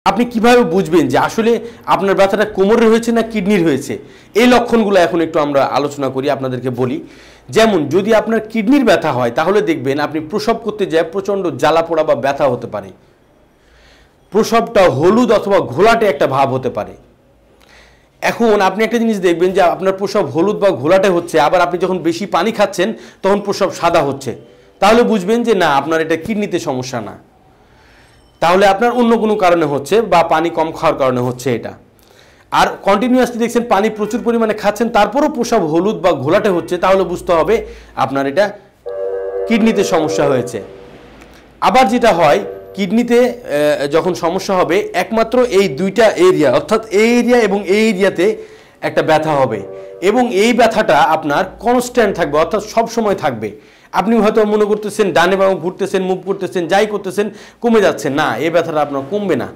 আপনি কিভাবে বুঝবেন যে আসলে আপনার ব্যথাটা কোমরের হয়েছে না কিডনির হয়েছে? এই লক্ষণগুলো এখন একটু আমরা আলোচনা করি, আপনাদেরকে বলি। যেমন যদি আপনার কিডনির ব্যথা হয় তাহলে দেখবেন আপনি প্রসব করতে যায় প্রচণ্ড জ্বালা পোড়া বা ব্যথা হতে পারে। প্রসবটা হলুদ অথবা ঘোলাটে একটা ভাব হতে পারে। এখন আপনি একটা জিনিস দেখবেন যে আপনার প্রসব হলুদ বা ঘোলাটে হচ্ছে, আবার আপনি যখন বেশি পানি খাচ্ছেন তখন প্রসব সাদা হচ্ছে, তাহলে বুঝবেন যে না, আপনার এটা কিডনিতে সমস্যা না, তাহলে আপনার অন্য কোনো কারণে হচ্ছে বা পানি কম খাওয়ার কারণে হচ্ছে এটা। আর কন্টিনিউয়াসলি দেখছেন পানি প্রচুর পরিমাণে খাচ্ছেন তারপরও প্রসব হলুদ বা ঘোলাটে হচ্ছে, তাহলে বুঝতে হবে আপনার এটা কিডনিতে সমস্যা হয়েছে। আবার যেটা হয়, কিডনিতে যখন সমস্যা হবে একমাত্র এই দুইটা এরিয়া, অর্থাৎ এই এরিয়া এবং এই এরিয়াতে একটা ব্যথা হবে, এবং এই ব্যথাটা আপনার কনস্ট্যান্ট থাকবে, অর্থাৎ সব সময় থাকবে। আপনি হয়তো মনে করতেছেন ডানে বামে ঘুরতেছেন, মুভ করতেছেন, যাই করতেছেন কমে যাচ্ছে, না, এই ব্যথাটা আপনার কমবে না,